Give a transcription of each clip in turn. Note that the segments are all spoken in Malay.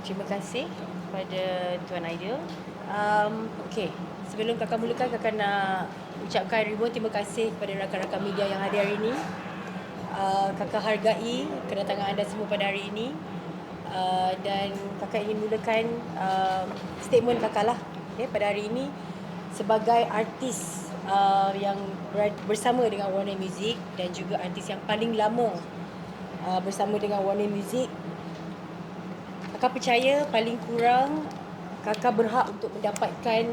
Terima kasih kepada Tuan Aidil. Okey, sebelum kakak mulakan, kakak nak ucapkan ribuan terima kasih kepada rakan-rakan media yang hadir hari ini. Kakak hargai kedatangan anda semua pada hari ini. Dan kakak ingin mulakan statement kakak lah, pada hari ini sebagai artis yang bersama dengan Warner Music dan juga artis yang paling lama bersama dengan Warner Music. Kakak percaya paling kurang kakak berhak untuk mendapatkan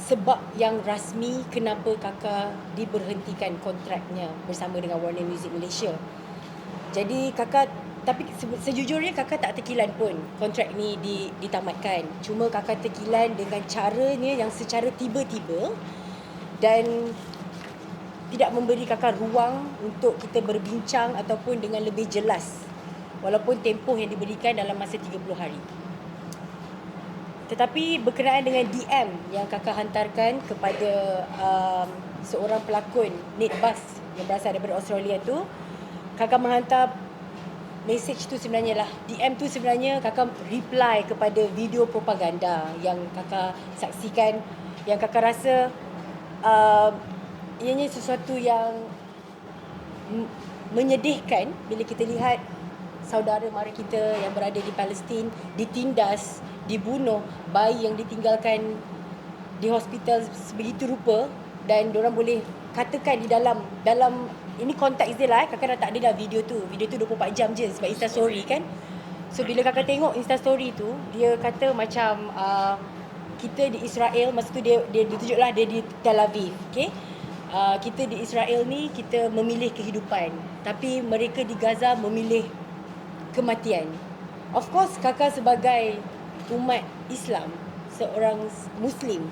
sebab yang rasmi kenapa kakak diberhentikan kontraknya bersama dengan Warner Music Malaysia. Jadi kakak, tapi sejujurnya kakak tak terkilan pun kontrak ni ditamatkan. Cuma kakak terkilan dengan caranya yang secara tiba-tiba dan tidak memberi kakak ruang untuk kita berbincang ataupun dengan lebih jelas, walaupun tempoh yang diberikan dalam masa 30 hari. Tetapi berkenaan dengan DM yang kakak hantarkan kepada seorang pelakon Nate Bass yang berasal daripada Australia tu, kakak menghantar message tu sebenarnya lah, DM tu sebenarnya kakak reply kepada video propaganda yang kakak saksikan, yang kakak rasa ianya sesuatu yang menyedihkan bila kita lihat saudara mara kita yang berada di Palestin ditindas, dibunuh, bayi yang ditinggalkan di hospital sebegitu rupa, dan diorang boleh katakan di dalam ini konteks dia lah, kakak dah tak ada dah video tu 24 jam je sebab Insta story kan. So bila kakak tengok Insta story tu, dia kata macam kita di Israel, masa tu dia tunjuklah dia di Tel Aviv, okay? Kita di Israel ni kita memilih kehidupan, tapi mereka di Gaza memilih kematian. Of course kakak sebagai umat Islam, seorang Muslim,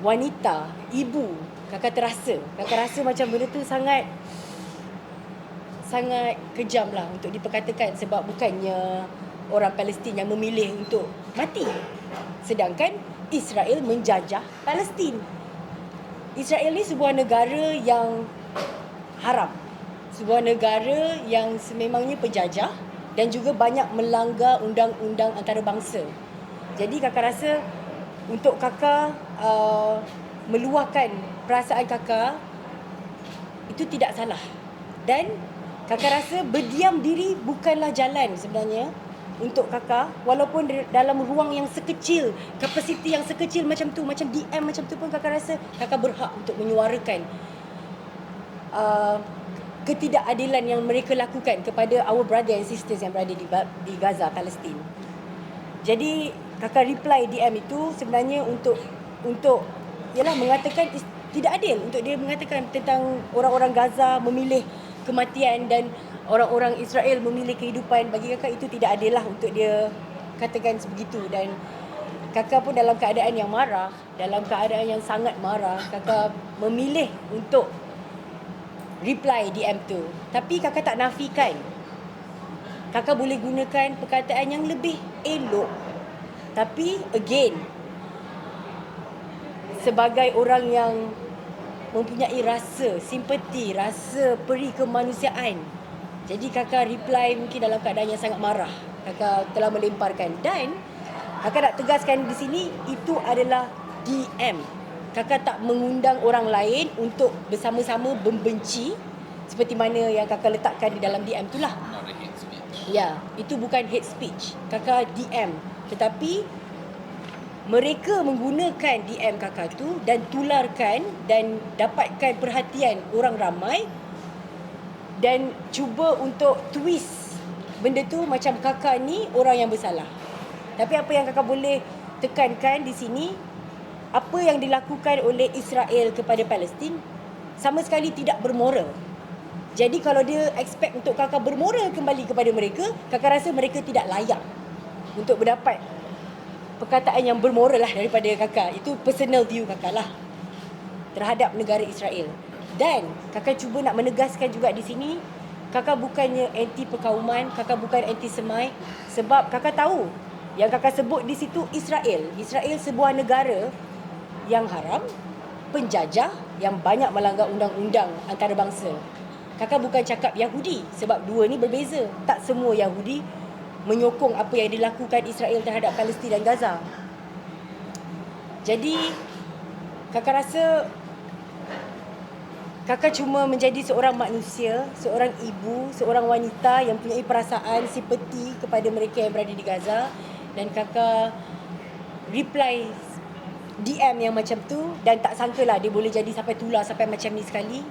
wanita, ibu, kakak rasa macam benda tu sangat kejam lah untuk diperkatakan, sebab bukannya orang Palestin yang memilih untuk mati, sedangkan Israel menjajah Palestin. Israel ni sebuah negara yang haram, sebuah negara yang sememangnya penjajah dan juga banyak melanggar undang-undang antarabangsa. Jadi kakak rasa untuk kakak meluahkan perasaan kakak itu tidak salah, dan kakak rasa berdiam diri bukanlah jalan sebenarnya untuk kakak, walaupun dalam ruang yang sekecil, kapasiti yang sekecil macam tu, macam DM macam tu pun kakak rasa kakak berhak untuk menyuarakan ketidakadilan yang mereka lakukan kepada our brother and sisters yang berada di Gaza, Palestin. Jadi kakak reply DM itu sebenarnya untuk ialah mengatakan tidak adil, untuk dia mengatakan tentang orang-orang Gaza memilih kematian dan orang-orang Israel memilih kehidupan. Bagi kakak itu tidak adil lah untuk dia katakan sebegitu, dan kakak pun dalam keadaan yang marah, dalam keadaan yang sangat marah, kakak memilih untuk reply DM tu. Tapi kakak tak nafikan kakak boleh gunakan perkataan yang lebih elok. Tapi again, sebagai orang yang mempunyai rasa simpati, rasa peri kemanusiaan, jadi kakak reply mungkin dalam keadaan yang sangat marah. Kakak telah melemparkan, dan kakak nak tegaskan di sini itu adalah DM. Kakak tak mengundang orang lain untuk bersama-sama membenci seperti mana yang kakak letakkan di dalam DM itulah. Not a hate speech. Ya, itu bukan hate speech. Kakak DM, tetapi mereka menggunakan DM kakak tu dan tularkan dan dapatkan perhatian orang ramai, dan cuba untuk twist benda tu macam kakak ni orang yang bersalah. Tapi apa yang kakak boleh tekankan di sini, apa yang dilakukan oleh Israel kepada Palestin sama sekali tidak bermoral. Jadi kalau dia expect untuk kakak bermoral kembali kepada mereka, kakak rasa mereka tidak layak untuk mendapat perkataan yang bermoral lah daripada kakak. Itu personal view kakak lah terhadap negara Israel. Dan kakak cuba nak menegaskan juga di sini, kakak bukannya anti perkauman, kakak bukan anti Semai, sebab kakak tahu yang kakak sebut di situ Israel. Israel sebuah negara yang haram, penjajah, yang banyak melanggar undang-undang antarabangsa. Kakak bukan cakap Yahudi sebab dua ni berbeza. Tak semua Yahudi menyokong apa yang dilakukan Israel terhadap Palestin dan Gaza. Jadi kakak rasa kakak cuma menjadi seorang manusia, seorang ibu, seorang wanita yang punya perasaan simpati kepada mereka yang berada di Gaza, dan kakak reply DM yang macam tu, dan tak sangkalah dia boleh jadi sampai tular sampai macam ni sekali,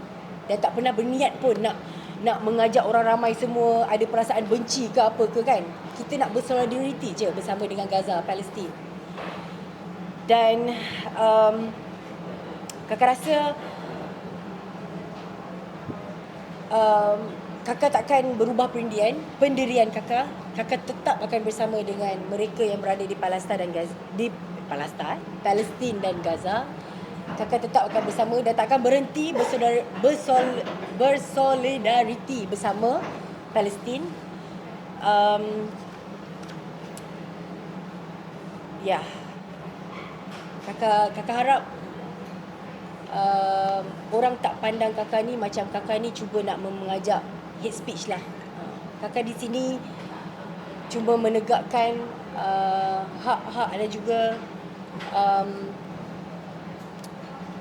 dan tak pernah berniat pun nak mengajak orang ramai semua ada perasaan benci ke apa ke kan. Kita nak bersolidariti je bersama dengan Gaza, Palestin. Dan kakak rasa kakak takkan berubah pendirian kakak. Kakak tetap akan bersama dengan mereka yang berada di Palestin dan Gaza. Kakak tetap akan bersama dan takkan berhenti bersolidariti bersama Palestin. Ya, kakak harap orang tak pandang kakak ni macam kakak ni cuba nak mengajak hate speech lah. Kakak di sini cuba menegakkan hak-hak dan juga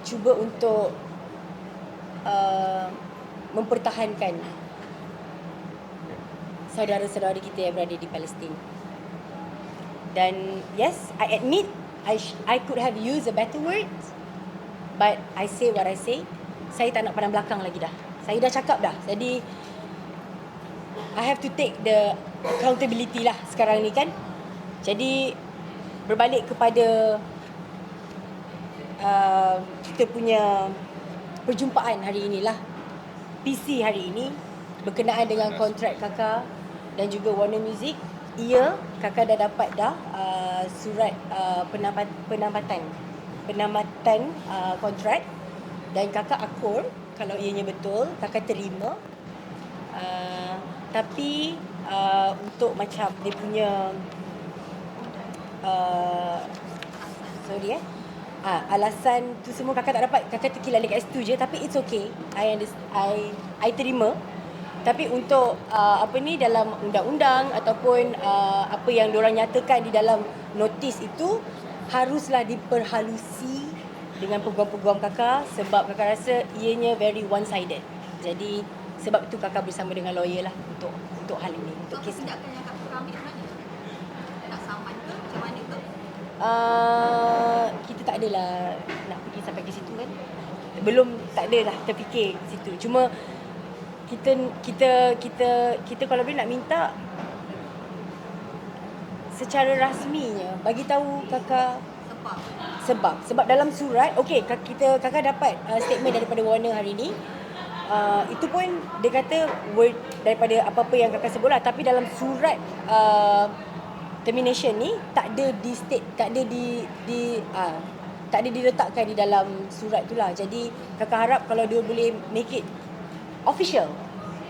cuba untuk mempertahankan saudara-saudara kita yang berada di Palestin. Dan yes, I admit I could have used a better words, but I say what I say. Saya tak nak pandang belakang lagi dah. Saya dah cakap dah. Jadi I have to take the accountability lah sekarang ni kan. Jadi berbalik kepada kita punya perjumpaan hari inilah, PC hari ini, berkenaan dengan kontrak kakak dan juga Warner Music. Ya, kakak dah dapat surat penambatan kontrak, dan kakak akur kalau ianya betul, kakak terima. Tapi untuk macam dia punya alasan tu semua kakak tak dapat, kakak terkilat dekat situ je. Tapi it's okay, I terima. Tapi untuk dalam undang-undang ataupun apa yang diorang nyatakan di dalam notis itu haruslah diperhalusi dengan peguam-peguam kakak, sebab kakak rasa ianya very one-sided. Jadi sebab itu kakak bersama dengan lawyer lah untuk hal ini, untuk kes ni. Tindakan yang kakak ambil mana? Nak saman ke? Macam mana ke? Kita tak adalah nak pergi sampai ke situ kan. Belum, tak adalah terfikir ke situ. Cuma kita kalau boleh nak minta secara rasminya bagi tahu kakak sebab dalam surat, okey, kakak dapat statement daripada Warner hari ni. Itu pun dia kata word daripada apa-apa yang kakak sebut lah, tapi dalam surat termination ni tak ada diletakkan di dalam surat tu lah. Jadi kakak harap kalau dia boleh make it official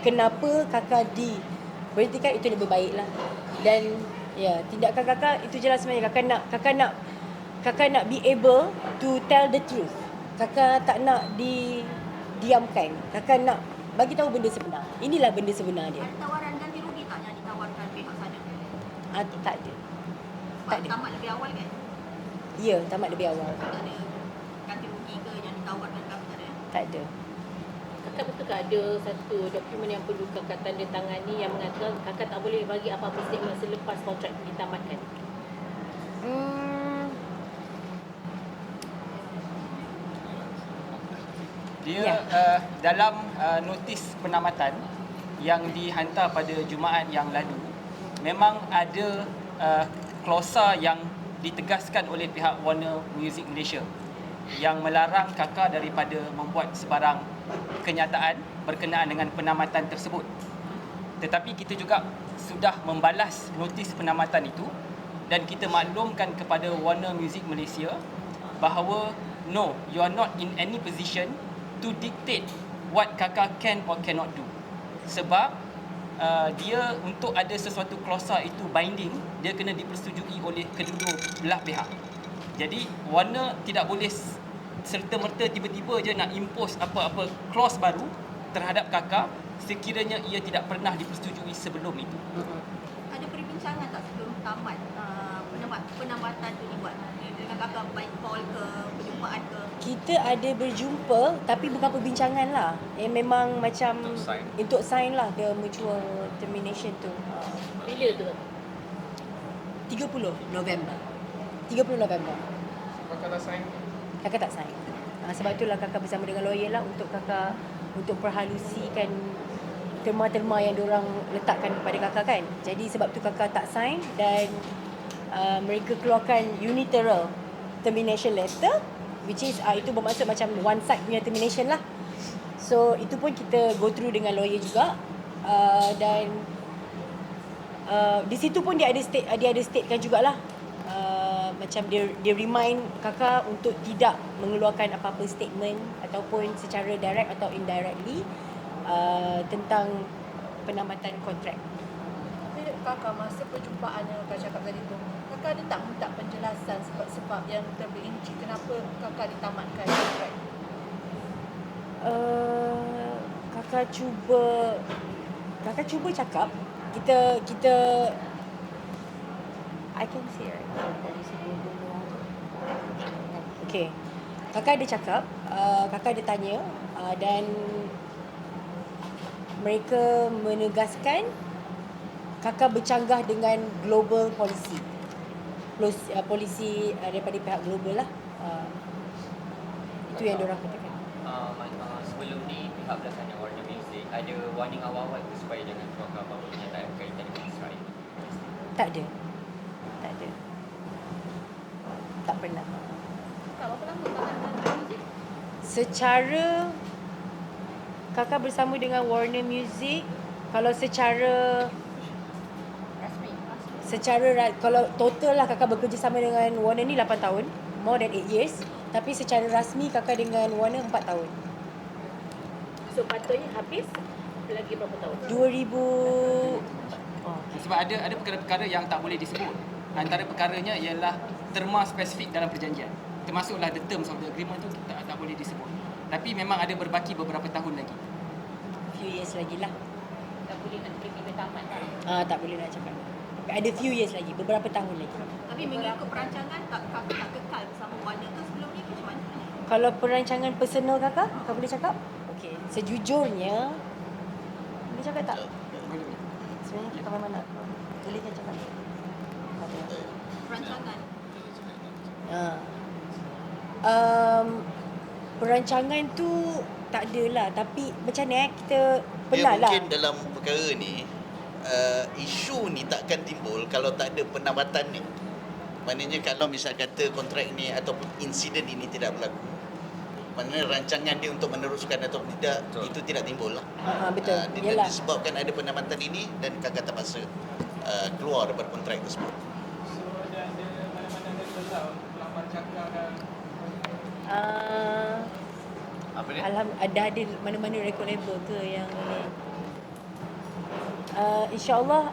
kenapa kakak diberhentikan, itu lebih baik lah. Dan ya, tindakan kakak itu jelas sebenarnya. Kakak nak be able to tell the truth. Kakak tak nak diamkan. Kakak nak bagi tahu benda sebenar. Inilah benda sebenar dia. Ada tawaran ganti rugi tak yang ditawarkan pihak sana? Tak ada. Tak ada. Tamat lebih awal kan? Ya, tamat lebih awal. Tak ada ganti rugi ke yang ditawarkan ke? Tak ada? Tak ada. Kakak betul ke ada satu dokumen yang perlu kakak tanda tangani yang mengatakan kakak tak boleh bagi apa-apa statement selepas kontrak ditamatkan? Dia dalam notis penamatan yang dihantar pada Jumaat yang lalu, memang ada klausa yang ditegaskan oleh pihak Warner Music Malaysia yang melarang kakak daripada membuat sebarang kenyataan berkenaan dengan penamatan tersebut. Tetapi kita juga sudah membalas notis penamatan itu dan kita maklumkan kepada Warner Music Malaysia bahawa no, you are not in any position to dictate what kakak can or cannot do. Sebab dia untuk ada sesuatu klausa itu binding, dia kena dipersetujui oleh kedua belah pihak. Jadi Warner tidak boleh serta-merta tiba-tiba je nak impose apa-apa clause baru terhadap kakak sekiranya ia tidak pernah dipersetujui sebelum itu. Ada perbincangan tak sebelum tamat penambatan tu dibuat dengan kakak baik call ke perjumpaan ke? Kita ada berjumpa tapi bukan perbincangan lah. Memang macam untuk sign lah the mutual termination tu. Bila tu? 30 November. 30 November. Kakak dah sign? Kakak tak sign. Sebab itulah kakak bersama dengan lawyer lah untuk kakak untuk perhalusikan terma-terma yang diorang letakkan kepada kakak kan. Jadi sebab tu kakak tak sign dan mereka keluarkan unilateral termination letter, which is itu bermaksud macam one side punya termination lah. So itu pun kita go through dengan lawyer juga, dan di situ pun dia ada statekan jugalah, macam dia remind kakak untuk tidak mengeluarkan apa-apa statement ataupun secara direct atau indirectly tentang penambatan kontrak. Tapi kakak masa perjumpaan yang kakak cakap tadi tu, kakak ada tak minta penjelasan sebab-sebab yang terperinci kenapa kakak ditamatkan kontrak? Kakak cuba cakap, kita I can see right. Okay. Kakak ada cakap, kakak ada tanya, dan mereka menegaskan kakak bercanggah dengan global policy. Polisi daripada pihak global lah. Itu yang diorang katakan. Sebelum ni pihak belakang Warner Music ada warning awal-awal tu supaya jangan keluarkan apa-apa pernyataan berkaitan dengan Israel. Tak ada. Tak pernah. Kak, berapa lama kakak dalam muzik? Secara kakak bersama dengan Warner Music, kalau secara kalau total lah kakak bekerja sama dengan Warner ni 8 tahun, more than 8 years. Tapi secara rasmi kakak dengan Warner 4 tahun. So patutnya habis lagi berapa tahun? 2000 Sebab ada perkara-perkara yang tak boleh disebut. Antara perkaranya ialah terma spesifik dalam perjanjian. Termasuklah the terms of the agreement tu tak boleh disebut. Tapi memang ada berbaki beberapa tahun lagi. few years lagi lah. Tak boleh nak bila tamat kan? Tak boleh nak cakap. Ada few years lagi, beberapa tahun lagi. Tapi mengikut perancangan kakak tak kekal bersama Warner tu sebelum ni macam mana? Kalau perancangan personal kakak boleh cakap? Okey, sejujurnya boleh cakap tak? Sebenarnya kita mana? Boleh kan cakap? Perancangan. Perancangan tu tak adalah, tapi macam ni kita Dia pernah lah. mungkin dalam perkara ni isu ni takkan timbul kalau tak ada penambatan ni. Maknanya kalau misal kata kontrak ni ataupun insiden ini tidak berlaku, maknanya rancangan dia untuk meneruskan atau tidak, itu tidak timbul lah. Betul. Dia Yalah. disebabkan ada penambatan ini dan kakak terpaksa keluar daripada kontrak tersebut. Apa dia? Ada mana-mana rekod label ke yang ni? InsyaAllah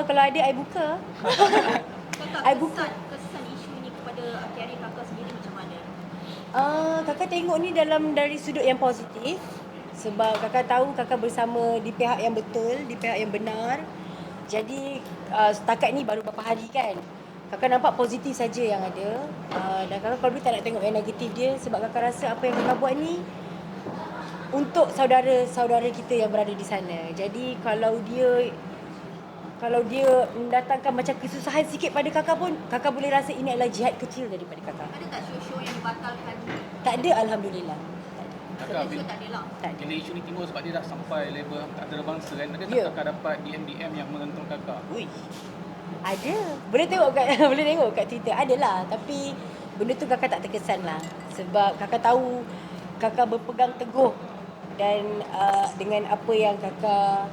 kalau ada I buka. Kakak kesan isu ni kepada akhir-akhir kakak sendiri macam mana? Kakak tengok ni dari sudut yang positif. Sebab kakak tahu kakak bersama di pihak yang betul, di pihak yang benar. Jadi setakat ni baru beberapa hari kan, kakak nampak positif saja yang ada. Dan kakak kalau tak nak tengok yang negatif dia. Sebab kakak rasa apa yang kakak buat ni untuk saudara-saudara kita yang berada di sana. Jadi kalau dia mendatangkan macam kesusahan sikit pada kakak pun, kakak boleh rasa ini adalah jihad kecil daripada kakak. Ada tak show-show yang dibatalkan? Tak ada, Alhamdulillah. Kakak, Show tak ada lah. Tak ada. bila isu ni timbul sebab dia dah sampai level antarabangsa kan, ada tak Ya. kakak dapat DM yang mengentung kakak? Ui. Ada. Boleh tengok kat Twitter. Adalah. Tapi benda tu kakak tak terkesan lah. Sebab kakak tahu kakak berpegang teguh dan dengan apa yang kakak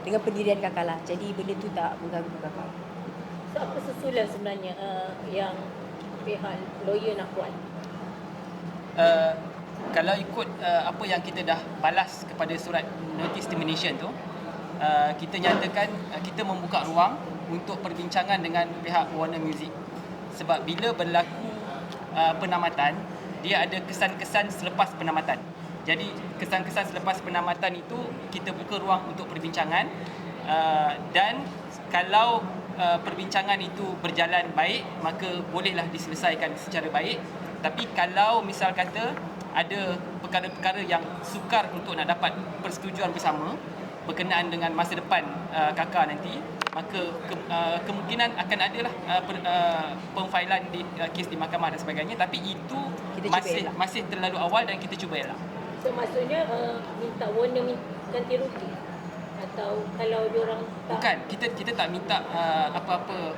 dengan pendirian kakak lah. Jadi benda tu tak mengganggu kakak. So apa susulan sebenarnya yang pihak lawyer nak buat? Kalau ikut apa yang kita dah balas kepada surat notice termination tu, kita nyatakan kita membuka ruang untuk perbincangan dengan pihak Warner Music. Sebab bila berlaku penamatan, dia ada kesan-kesan selepas penamatan. Jadi kesan-kesan selepas penamatan itu kita buka ruang untuk perbincangan, dan kalau perbincangan itu berjalan baik, maka bolehlah diselesaikan secara baik. Tapi kalau misal kata ada perkara-perkara yang sukar untuk nak dapat persetujuan bersama berkenaan dengan masa depan kakak nanti, maka kemungkinan akan adalah pemfailan di kes di mahkamah dan sebagainya, tapi itu Kita cuba elak. masih terlalu awal dan kita cuba elak. So maksudnya minta warning ganti rugi, atau kalau diorang tak Bukan, kita tak minta apa-apa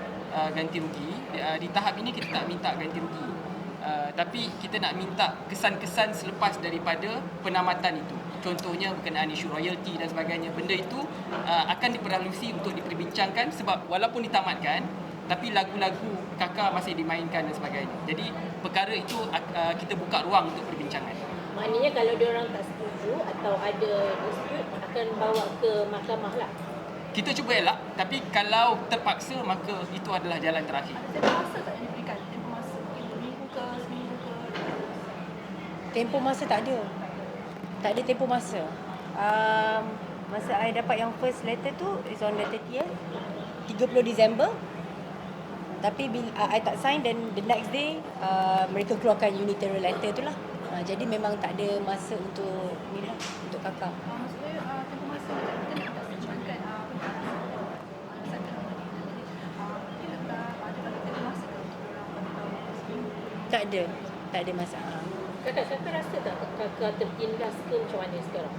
ganti rugi. Di tahap ini kita tak minta ganti rugi. Tapi kita nak minta kesan-kesan selepas daripada penamatan itu. Contohnya berkenaan isu royalty dan sebagainya. Benda itu akan diperhalusi untuk diperbincangkan, sebab walaupun ditamatkan, tapi lagu-lagu kakak masih dimainkan dan sebagainya. Jadi perkara itu kita buka ruang untuk perbincangan. maknanya kalau diorang tak setuju atau ada dispute akan bawa ke mahkamah lah. Kita cuba elak, tapi kalau terpaksa maka itu adalah jalan terakhir. Tempoh masa tak yang diberikan? Tempoh masa minggu ke seminggu ke? Tempoh masa tak ada. Tak ada tempoh masa. Masa I dapat yang first letter tu is on the 30th, 30 Disember. Tapi bila I tak sign, dan the next day mereka keluarkan unitary letter tu lah. Jadi memang tak ada masa untuk ni lah, untuk kakak. Maksudnya tempoh masa macam kita nak seimbangkan Tak ada. Tak ada masalah. Kakak rasa tak kakak tertindas ke macam mana sekarang?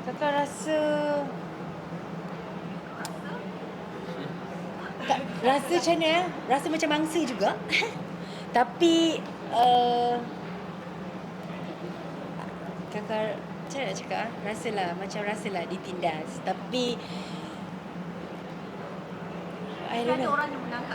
Kakak rasa tak, rasa macam mana eh? Rasa macam mangsa juga. Tapi kakak macam mana nak cakap, rasalah ditindas. Tapi I don't Ada know. orang yang menangkap